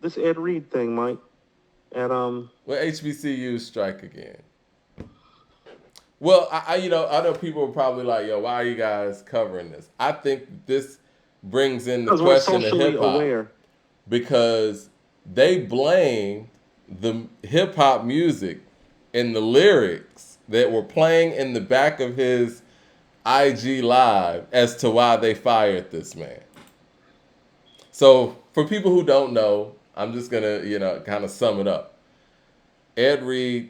this Ed Reed thing, Mike. At Well, HBCU strike again. Well, I know people are probably like, "Yo, why are you guys covering this?" I think this brings in the because we're question of socially hip hop aware. because they blame the hip hop music and the lyrics that were playing in the back of his IG live as to why they fired this man. So, for people who don't know, I'm just gonna, kind of sum it up. Ed Reed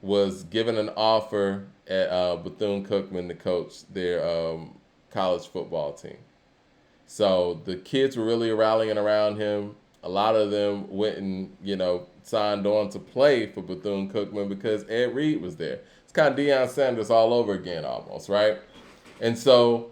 was given an offer at Bethune-Cookman to coach their college football team. So the kids were really rallying around him. A lot of them went and signed on to play for Bethune-Cookman because Ed Reed was there. It's kind of Deion Sanders all over again, almost, right? And so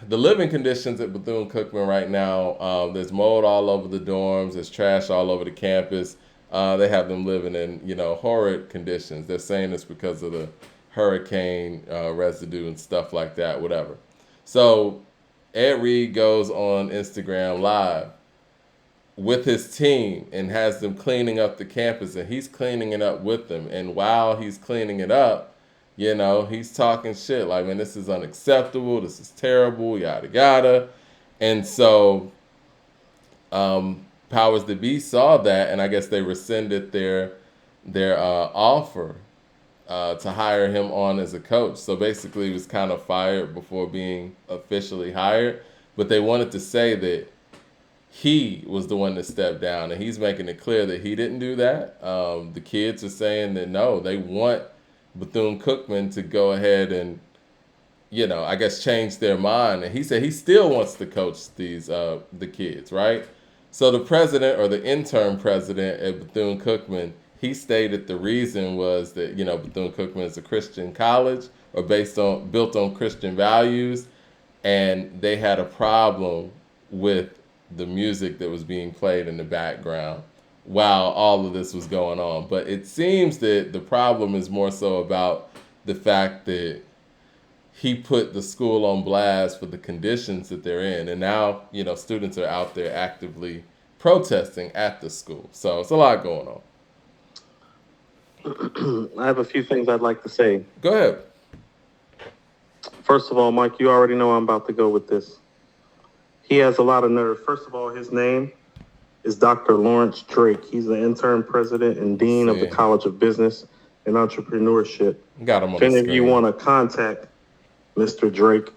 the living conditions at Bethune-Cookman right now, there's mold all over the dorms, there's trash all over the campus. They have them living in, horrid conditions. They're saying it's because of the hurricane residue and stuff like that, whatever. So Ed Reed goes on Instagram Live with his team and has them cleaning up the campus, and he's cleaning it up with them. And while he's cleaning it up, he's talking shit like, man, this is unacceptable, this is terrible, yada yada. And so powers that be saw that, and I guess they rescinded their offer to hire him on as a coach. So basically, he was kind of fired before being officially hired. But they wanted to say that he was the one that stepped down, and he's making it clear that he didn't do that. The kids are saying that no, they want Bethune-Cookman to go ahead and, I guess change their mind. And he said he still wants to coach the kids, right? So the president or the interim president at Bethune-Cookman, he stated the reason was that Bethune-Cookman is a Christian college or built on Christian values, and they had a problem with the music that was being played in the background while all of this was going on. But it seems that the problem is more so about the fact that he put the school on blast for the conditions that they're in. And now, students are out there actively protesting at the school. So it's a lot going on. I have a few things I'd like to say. Go ahead. First of all, Mike, you already know I'm about to go with this. He has a lot of nerve. First of all, his name is Dr. Lawrence Drake. He's the interim president and dean of the College of Business and Entrepreneurship. Got him on the screen. If any of you want to contact Mr. Drake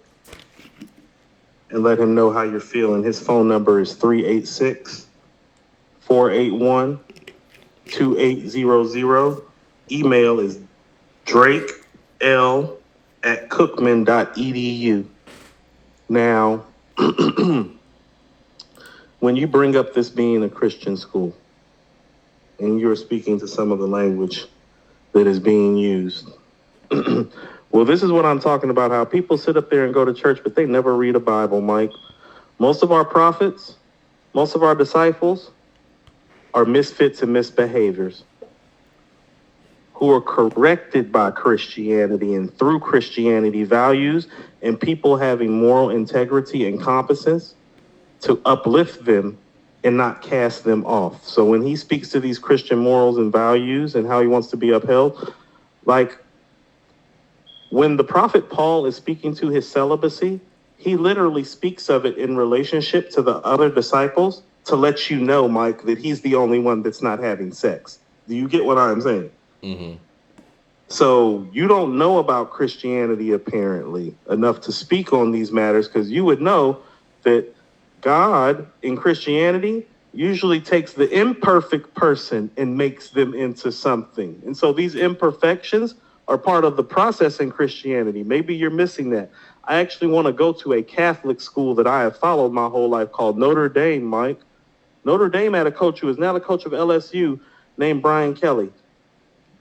and let him know how you're feeling, his phone number is 386-481-2800. Email is drakell@cookman.edu. Now, when you bring up this being a Christian school and you're speaking to some of the language that is being used, well, this is what I'm talking about, how people sit up there and go to church, but they never read a Bible, Mike. Most of our prophets, most of our disciples are misfits and misbehaviors who are corrected by Christianity and through Christianity values and people having moral integrity and competence to uplift them and not cast them off. So when he speaks to these Christian morals and values and how he wants to be upheld, like when the prophet Paul is speaking to his celibacy, he literally speaks of it in relationship to the other disciples to let you know, Mike, that he's the only one that's not having sex. Do you get what I'm saying? Mm-hmm. So you don't know about Christianity apparently enough to speak on these matters, because you would know that God in Christianity usually takes the imperfect person and makes them into something. And so these imperfections are part of the process in Christianity. Maybe you're missing that. I actually want to go to a Catholic school that I have followed my whole life called Notre Dame, Mike. Notre Dame had a coach who is now the coach of LSU named Brian Kelly.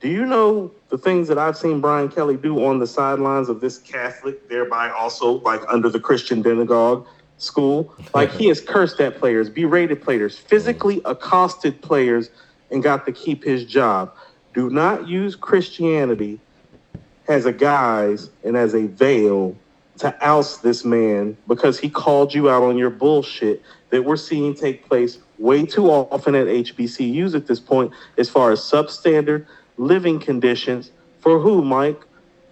Do you know the things that I've seen Brian Kelly do on the sidelines of this Catholic, thereby also like under the Christian demagogue school? Like he has cursed at players, berated players, physically accosted players, and got to keep his job. Do not use Christianity as a guise and as a veil to oust this man because he called you out on your bullshit that we're seeing take place way too often at HBCUs at this point, as far as substandard living conditions for who, Mike?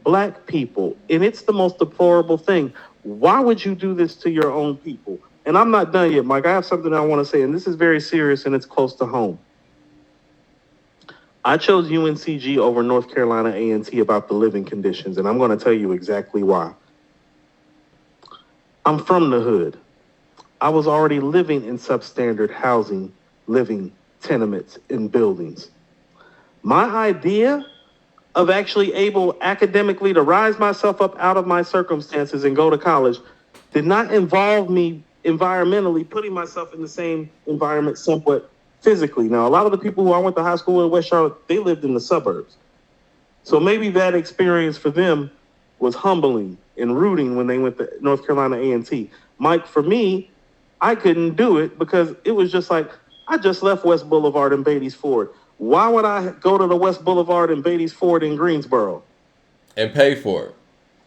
Black people. And it's the most deplorable thing. Why would you do this to your own people? And I'm not done yet, Mike. I have something I want to say, and this is very serious and it's close to home. I chose UNCG over North Carolina A&T about the living conditions, and I'm going to tell you exactly why. I'm from the hood. I was already living in substandard housing, living tenements and buildings. My idea of actually able academically to rise myself up out of my circumstances and go to college did not involve me environmentally putting myself in the same environment somewhat physically. Now, a lot of the people who I went to high school in West Charlotte, they lived in the suburbs. So maybe that experience for them was humbling and rooting when they went to North Carolina A&T. Mike, for me, I couldn't do it because it was just like, I just left West Boulevard and Beatty's Ford. Why would I go to the West Boulevard and Beatty's Ford in Greensboro? And pay for it.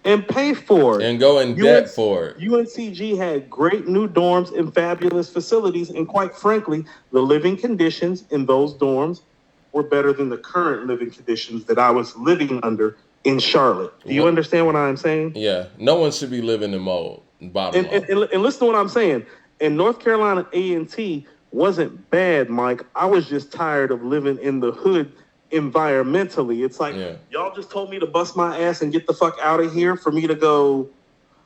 And pay for it. And go in debt for it. UNCG had great new dorms and fabulous facilities, and quite frankly, the living conditions in those dorms were better than the current living conditions that I was living under in Charlotte. Do you understand what I'm saying? Yeah. No one should be living in mold. Bottom line. And listen to what I'm saying. In North Carolina A&T wasn't bad, Mike. I was just tired of living in the hood environmentally. It's like, y'all just told me to bust my ass and get the fuck out of here for me to go.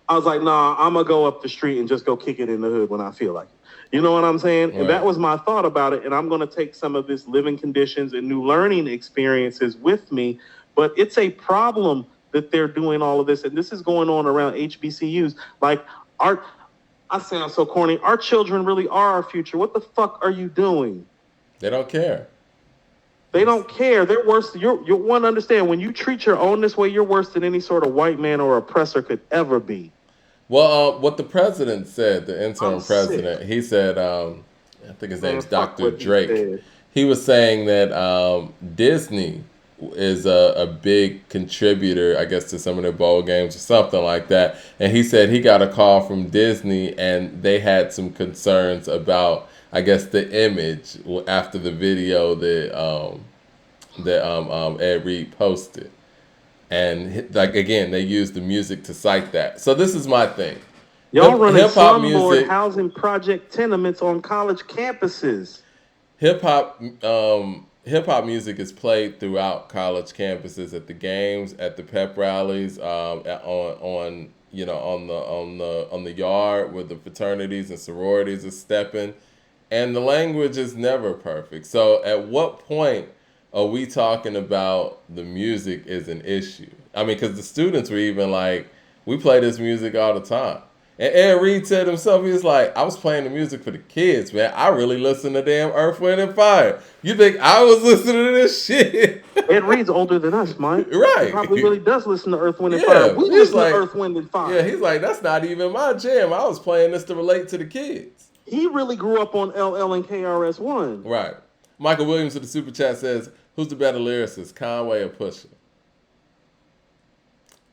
I was like, nah, I'm going to go up the street and just go kick it in the hood when I feel like it. You know what I'm saying? And that was my thought about it. And I'm going to take some of this living conditions and new learning experiences with me. But it's a problem that they're doing all of this. And this is going on around HBCUs. Like, I sound so corny. Our children really are our future. What the fuck are you doing? They don't care. They don't care. They're worse. You want to understand, when you treat your own this way, you're worse than any sort of white man or oppressor could ever be. Well, what the president said, the interim president, he said, I think his name's Dr. Drake. He was saying that Disney is a big contributor, I guess, to some of their bowl games or something like that. And he said he got a call from Disney and they had some concerns about, I guess, the image after the video that Ed Reed posted. And like, again, they used the music to cite that. So this is my thing. Y'all running slumlord housing project tenements on college campuses. Hip hop music is played throughout college campuses, at the games, at the pep rallies, on the yard where the fraternities and sororities are stepping, and the language is never perfect. So at what point are we talking about the music is an issue? I mean, because the students were even like, we play this music all the time. And Ed Reed said himself, he was like, I was playing the music for the kids, man. I really listen to damn Earth, Wind, and Fire. You think I was listening to this shit? Ed Reed's older than us, Mike. Right. He probably really does listen to Earth, Wind, and Fire. We listen to Earth, Wind, and Fire. Yeah, he's like, that's not even my jam. I was playing this to relate to the kids. He really grew up on LL and KRS-One. Right. Michael Williams of the Super Chat says, who's the better lyricist, Conway or Pusha?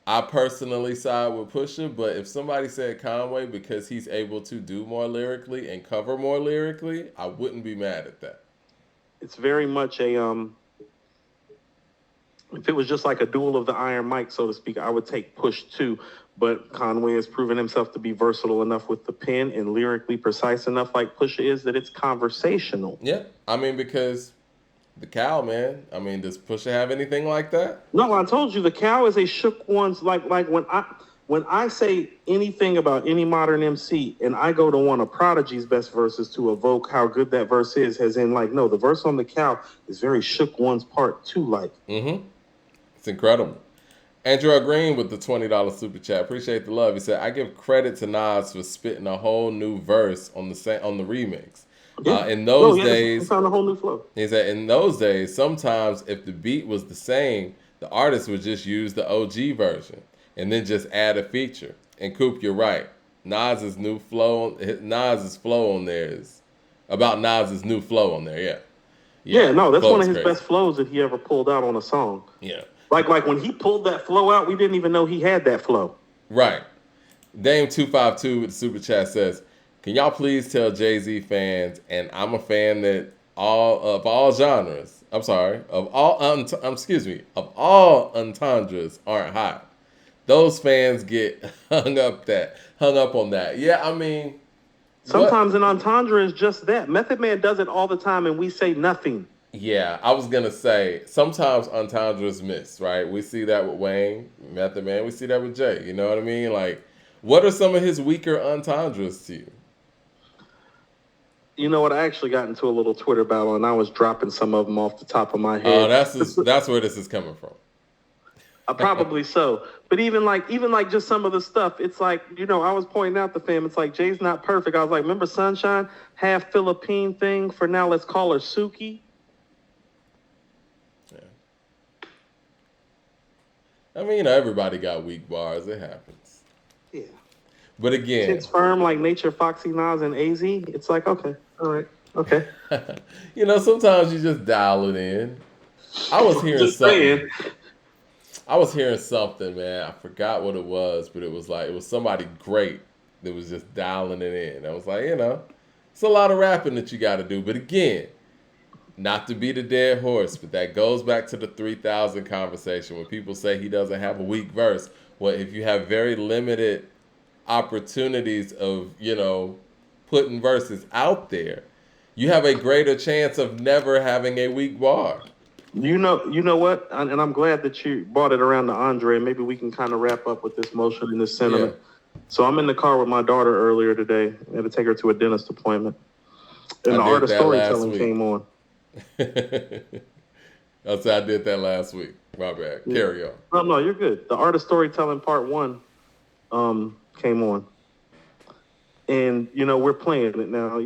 I personally side with Pusha, but if somebody said Conway because he's able to do more lyrically and cover more lyrically, I wouldn't be mad at that. It's very much a if it was just like a duel of the Iron Mike, so to speak, I would take Push too. But Conway has proven himself to be versatile enough with the pen and lyrically precise enough, like Pusha is, that it's conversational. Yeah, I mean, because the cow, man. I mean, does Pusha have anything like that? No, I told you the cow is a shook one's like when I say anything about any modern MC and I go to one of Prodigy's best verses to evoke how good that verse is, as in like, no, the verse on the cow is very shook one's part too, like. Mm-hmm. It's incredible. Andrew Green with the $20 super chat. Appreciate the love. He said, I give credit to Nas for spitting a whole new verse on the remix. Yeah. In those days, he found a whole new flow. He said, in those days, sometimes if the beat was the same, the artist would just use the OG version and then just add a feature. And Coop, you're right. Nas's flow on there is about Nas's new flow on there. Yeah, no, that's one of his best flows that he ever pulled out on a song. Yeah. Like when he pulled that flow out, we didn't even know he had that flow. Right. Dame252 with the super chat says, "Can y'all please tell Jay-Z fans, and I'm a fan that all genres. I'm sorry, of all of all entendres aren't hot. Those fans get hung up on that. Yeah, I mean, what? Sometimes an entendre is just that. Method Man does it all the time, and we say nothing. Yeah, I was gonna say sometimes entendres miss, right? We see that with Wayne, Method Man. We see that with Jay. You know what I mean? Like, what are some of his weaker entendres to you? You know what? I actually got into a little Twitter battle, and I was dropping some of them off the top of my Oh, head. that's where this is coming from. Probably so. But even like just some of the stuff, it's like, I was pointing out the fam, it's like Jay's not perfect. I was like, remember Sunshine? Half Philippine thing for now, let's call her Suki. Yeah. I mean, everybody got weak bars. It happens. Yeah. But again, Shit's firm like Nature, Foxy Nas, and AZ. It's like, okay, all right, okay. Sometimes you just dial it in. I was hearing something. I was hearing something, man. I forgot what it was, but it was somebody great that was just dialing it in. I was like, it's a lot of rapping that you got to do. But again, not to beat a dead horse, but that goes back to the 3,000 conversation when people say he doesn't have a weak verse. Well, if you have very limited opportunities of, putting verses out there, you have a greater chance of never having a weak bar. You know what? And I'm glad that you brought it around to Andre. Maybe we can kind of wrap up with this motion and this sentiment. Yeah. So I'm in the car with my daughter earlier today. I had to take her to a dentist appointment. And the art of storytelling came on. I did that last week. My bad. Yeah. Carry on. No, you're good. The art of storytelling part 1 came on. And, we're playing it now.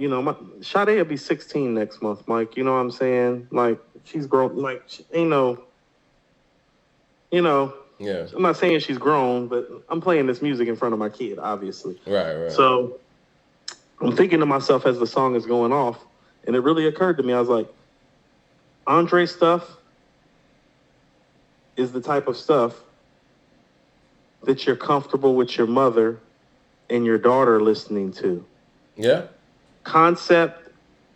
Sade will be 16 next month, Mike. You know what I'm saying? Like, she's grown. Like, she ain't yeah. I'm not saying she's grown, but I'm playing this music in front of my kid, obviously. Right. So I'm thinking to myself as the song is going off, and it really occurred to me. I was like, Andre stuff is the type of stuff that you're comfortable with your mother and your daughter listening to. Yeah. Concept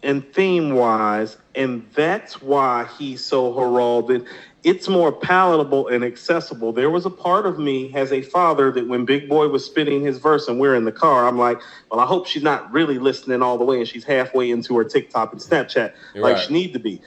and theme-wise, and that's why he's so heralded. It's more palatable and accessible. There was a part of me as a father that when Big Boy was spitting his verse and we're in the car, I'm like, well, I hope she's not really listening all the way and she's halfway into her TikTok and Snapchat like she need to be.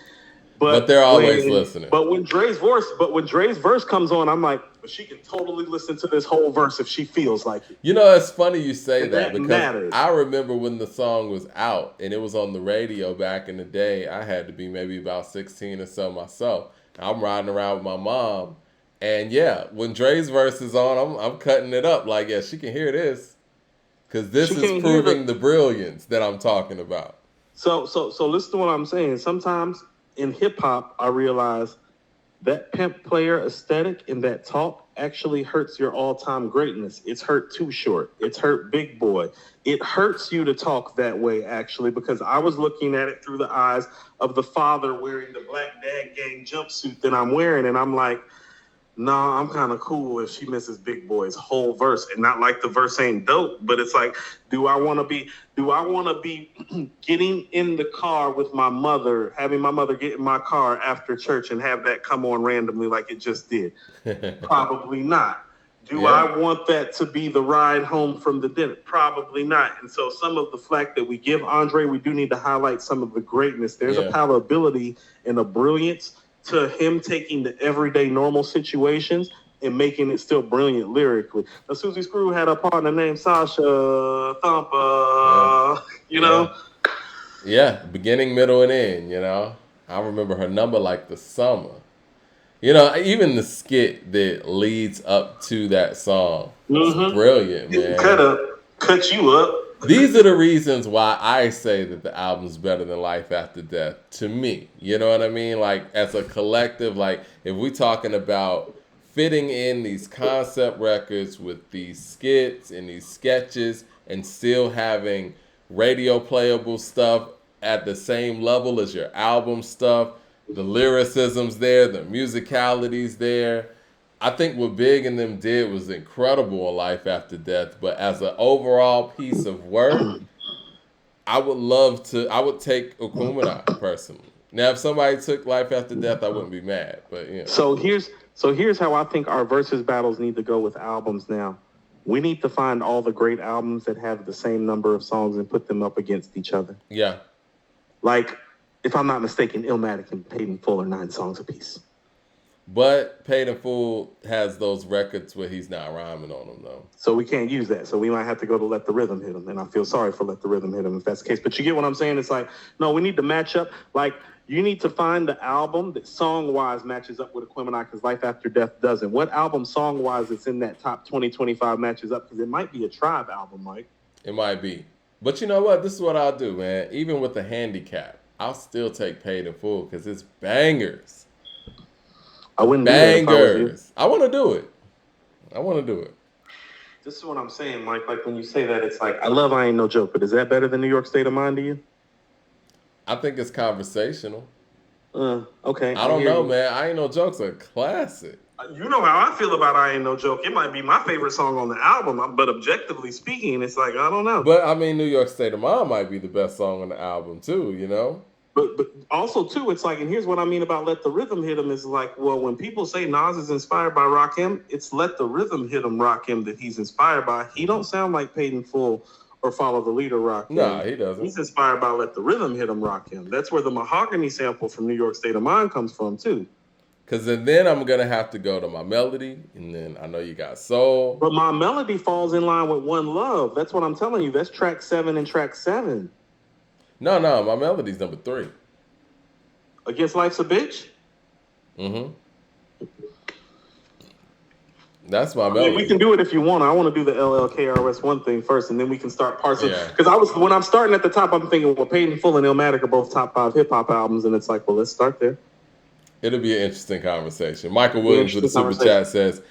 But they're always listening. But when Dre's verse comes on, I'm like, but she can totally listen to this whole verse if she feels like it. It's funny you say that because matters. I remember when the song was out and it was on the radio back in the day. I had to be maybe about 16 or so myself. I'm riding around with my mom, and when Dre's verse is on, I'm cutting it up like, she can hear this because this is proving the brilliance that I'm talking about. So listen to what I'm saying. Sometimes in hip hop, I realize that pimp player aesthetic and that talk actually hurts your all-time greatness. It's hurt Too Short. It's hurt Big Boy. It hurts you to talk that way, actually, because I was looking at it through the eyes of the father wearing the black dad gang jumpsuit that I'm wearing, and I'm like, nah, I'm kind of cool if she misses Big Boy's whole verse, and not like the verse ain't dope, but it's like, do I want to be getting in the car with my mother, having my mother get in my car after church and have that come on randomly like it just did? Probably not. Do I want that to be the ride home from the dinner? Probably not. And so some of the flack that we give Andre, we do need to highlight some of the greatness. There's a palatability and a brilliance to him taking the everyday normal situations and making it still brilliant lyrically. Now, Susie Screw had a partner named Sasha Thumper, you know? Yeah, beginning, middle, and end, I remember her number like the summer. Even the skit that leads up to that song is brilliant, man. Cut you up. These are the reasons why I say that the album's better than Life After Death to me. You know what I mean? Like, as a collective, like, if we're talking about fitting in these concept records with these skits and these sketches and still having radio playable stuff at the same level as your album stuff, the lyricism's there, the musicality's there, I think what Big and them did was incredible on Life After Death, but as an overall piece of work, I would love to. I would take Okumina personally. Now, if somebody took Life After Death, I wouldn't be mad. But you know. So here's how I think our versus battles need to go with albums now. We need to find all the great albums that have the same number of songs and put them up against each other. Yeah. Like, if I'm not mistaken, Illmatic and Paid in Full are 9 songs apiece. But Paid in Full has those records where he's not rhyming on them, though. So we can't use that. So we might have to go to Let the Rhythm Hit 'Em. And I feel sorry for Let the Rhythm Hit 'Em if that's the case. But you get what I'm saying? It's like, no, we need to match up. Like, you need to find the album that song-wise matches up with Aquemini because Life After Death doesn't. What album song-wise that's in that top 20, 25 matches up? Because it might be a Tribe album, Mike. It might be. But you know what? This is what I'll do, man. Even with the handicap, I'll still take Paid in Full because it's bangers. I wouldn't do that if I was you. Bangers. I want to do it. I want to do it. This is what I'm saying, Mike. Like, when you say that, it's like, I love I Ain't No Joke, but is that better than New York State of Mind to you? I think it's conversational. Okay. I don't know, man. I Ain't No Joke's a classic. You know how I feel about I Ain't No Joke. It might be my favorite song on the album, but objectively speaking, it's like, I don't know. But, I mean, New York State of Mind might be the best song on the album, too, you know? But also, too, it's like, and here's what I mean about Let the Rhythm Hit 'Em is like, well, when people say Nas is inspired by Rakim, it's Let the Rhythm Hit 'Em Rakim that he's inspired by. He don't sound like Paid in Full or Follow the Leader Rakim. Nah, he doesn't. He's inspired by Let the Rhythm Hit 'Em Rakim. That's where the Mahogany sample from New York State of Mind comes from, too. Because then I'm going to have to go to My Melody, and then I know you got Soul. But My Melody falls in line with One Love. That's what I'm telling you. That's track 7 and track 7. No, My Melody's number 3. Against Life's a Bitch? Mm-hmm. That's My Melody. I mean, we can do it if you want. I want to do the LLKRS1 thing first, and then we can start parsing. Yeah. Because when I'm starting at the top, I'm thinking, well, Paid in Full and Illmatic are both top 5 hip-hop albums, and it's like, well, let's start there. It'll be an interesting conversation. Michael Williams with the super chat says,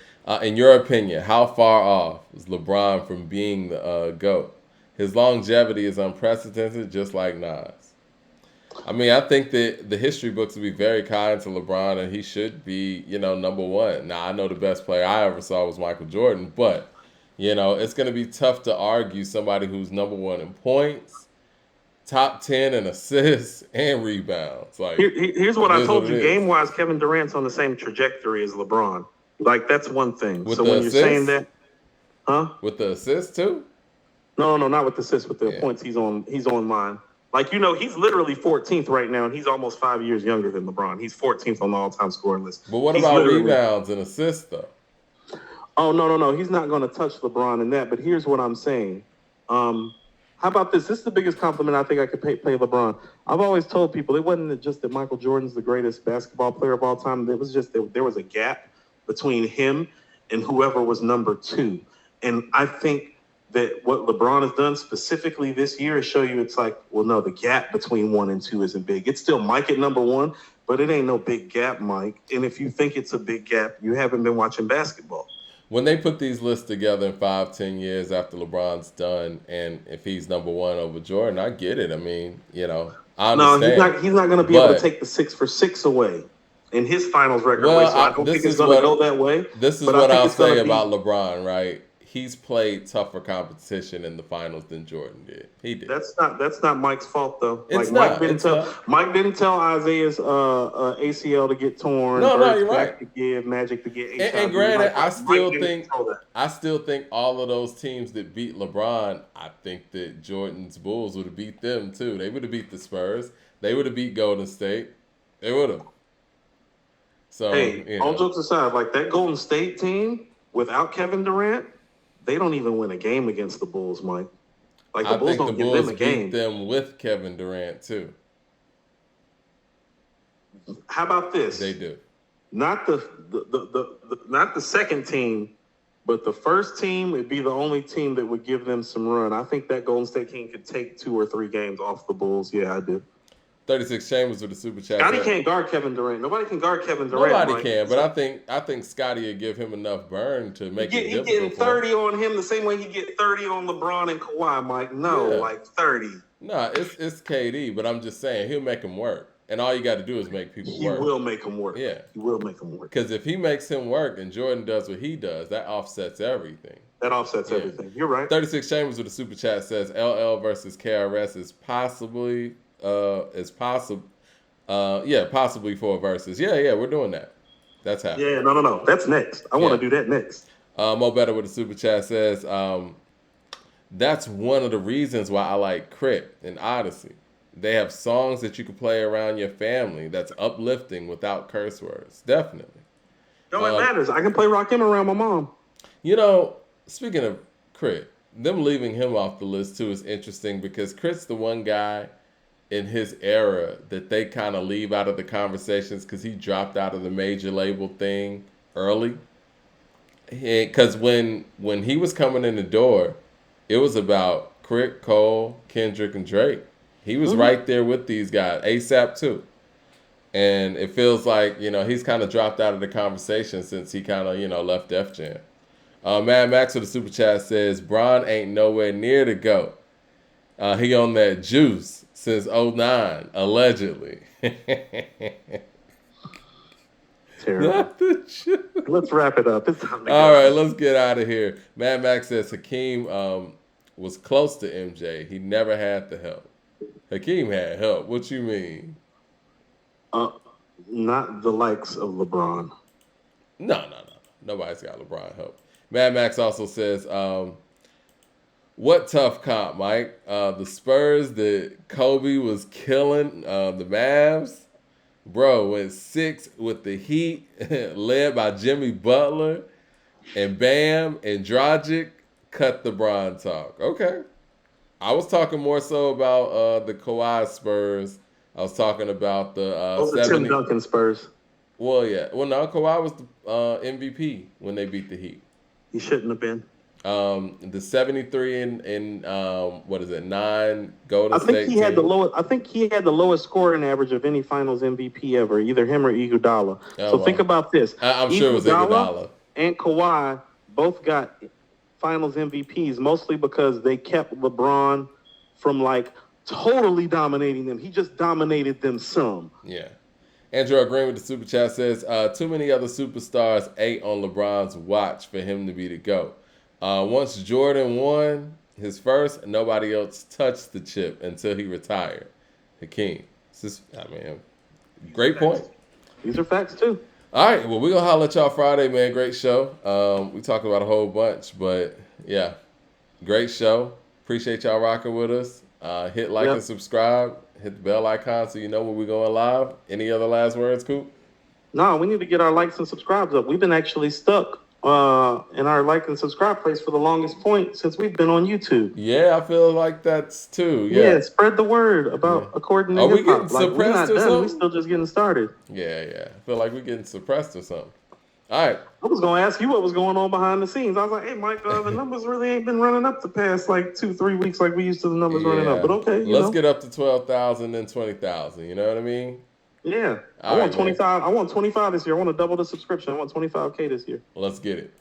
in your opinion, how far off is LeBron from being the GOAT? His longevity is unprecedented, just like Nas. I mean, I think that the history books will be very kind to LeBron, and he should be, number one. Now, I know the best player I ever saw was Michael Jordan, but, it's going to be tough to argue somebody who's number one in points, top 10 in assists, and rebounds. Like, here's what I told you. Game-wise, Kevin Durant's on the same trajectory as LeBron. Like, that's one thing. With so when you're saying that, with the assists, too? No, not with the assists. With the points, he's on mine. Like, he's literally 14th right now, and he's almost 5 years younger than LeBron. He's 14th on the all-time scoring list. But what about rebounds and assists, though? Oh, no. He's not going to touch LeBron in that. But here's what I'm saying. How about this? This is the biggest compliment I think I could pay LeBron. I've always told people it wasn't just that Michael Jordan's the greatest basketball player of all time. It was just that there was a gap between him and whoever was number 2. And I think that what LeBron has done specifically this year is show you it's like, well, no, the gap between 1 and 2 isn't big. It's still Mike at number 1, but it ain't no big gap, Mike. And if you think it's a big gap, you haven't been watching basketball. When they put these lists together in 5-10 years after LeBron's done, and if he's number 1 over Jordan, I get it. I mean, I understand. No, he's not going to be able to take the 6 for 6 away in his finals record. So I don't think it's going to go that way. This is what I'll say about LeBron, right? He's played tougher competition in the finals than Jordan did. He did. That's not Mike's fault though. Mike didn't tell Isaiah's ACL to get torn. No, you're right. To give Magic to get HIV. And granted, I still think all of those teams that beat LeBron, I think that Jordan's Bulls would have beat them too. They would have beat the Spurs. They would have beat Golden State. They would have. So all jokes aside, like that Golden State team without Kevin Durant, they don't even win a game against the Bulls, Mike. Like the Bulls don't give them a game. Beat them with Kevin Durant too. How about this? They do. Not the second team, but the first team would be the only team that would give them some run. I think that Golden State team could take 2 or 3 games off the Bulls. Yeah, I do. 36 Chambers with the super chat. Scotty can't guard Kevin Durant. Nobody can guard Kevin Durant. Nobody can, but I think Scotty would give him enough burn to make it difficult. He getting 30 on him the same way he get 30 on LeBron and Kawhi, Mike. No, like 30. No, it's KD, but I'm just saying he'll make him work. And all you got to do is make people He work. will make them work. Yeah. He will make them work. Because if he makes him work and Jordan does what he does, that offsets everything. That offsets everything. You're right. 36 Chambers with a super chat says LL versus KRS is possibly possibly for a versus. Yeah, we're doing that. That's happening. Yeah, no. That's next. I want to do that next. Mo Better with a super chat says that's one of the reasons why I like Crit and Odyssey. They have songs that you can play around your family that's uplifting without curse words. Definitely. No, it matters. I can play Rakim around my mom. You know, speaking of Crit, them leaving him off the list too is interesting because Crit's the one guy in his era that they kind of leave out of the conversations because he dropped out of the major label thing early. Because when he was coming in the door, it was about Crit, Cole, Kendrick, and Drake. He was right there with these guys, ASAP too. And it feels like, he's kind of dropped out of the conversation since he kind of, left Def Jam. Mad Max with the super chat says, Bron ain't nowhere near the GOAT. He on that juice since 2009, allegedly. Terrible. Not the juice. Let's wrap it up. It's time to go. All right, let's get out of here. Mad Max says Hakeem was close to MJ. He never had the help. Hakeem had help. What you mean? Not the likes of LeBron. No. Nobody's got LeBron help. Mad Max also says, what tough comp, Mike? The Spurs that Kobe was killing the Mavs. Bro, went 6 with the Heat, led by Jimmy Butler. And Bam and Dragic cut the Bron talk. Okay. I was talking more so about the Kawhi Spurs. I was talking about the Tim Duncan Spurs. Well, yeah. Well, no, Kawhi was the MVP when they beat the Heat. He shouldn't have been. The 73 and what is it, 9 Golden State. I think he had the lowest scoring average of any Finals MVP ever, either him or Iguodala. Think about this. I'm sure it was Iguodala. And Kawhi both got Finals MVPs, mostly because they kept LeBron from totally dominating them. He just dominated them some. Yeah. Andrew Green with the super chat says, too many other superstars ate on LeBron's watch for him to be the GOAT. Once Jordan won his first, nobody else touched the chip until he retired. Hakeem. Great point. These are facts too. All right, well, we're going to holler at y'all Friday, man. Great show. We talked about a whole bunch, but yeah, great show. Appreciate y'all rocking with us. Hit like and subscribe. Hit the bell icon so you know when we're going live. Any other last words, Coop? No, we need to get our likes and subscribes up. We've been actually stuck in our like and subscribe place for the longest point since we've been on YouTube. Yeah, I feel like that's too. Yeah, spread the word about according to hip-hop. Are we getting suppressed we're not or done. Something? We're still just getting started. Yeah. I feel like we're getting suppressed or something. All right. I was going to ask you what was going on behind the scenes. I was like, hey, Mike, the numbers really ain't been running up the past 2-3 weeks like we used to the numbers running up. But okay, let's get up to 12,000 and 20,000. You know what I mean? Yeah. I want 25. I want 25 this year. I want to double the subscription. I want 25K this year. Let's get it.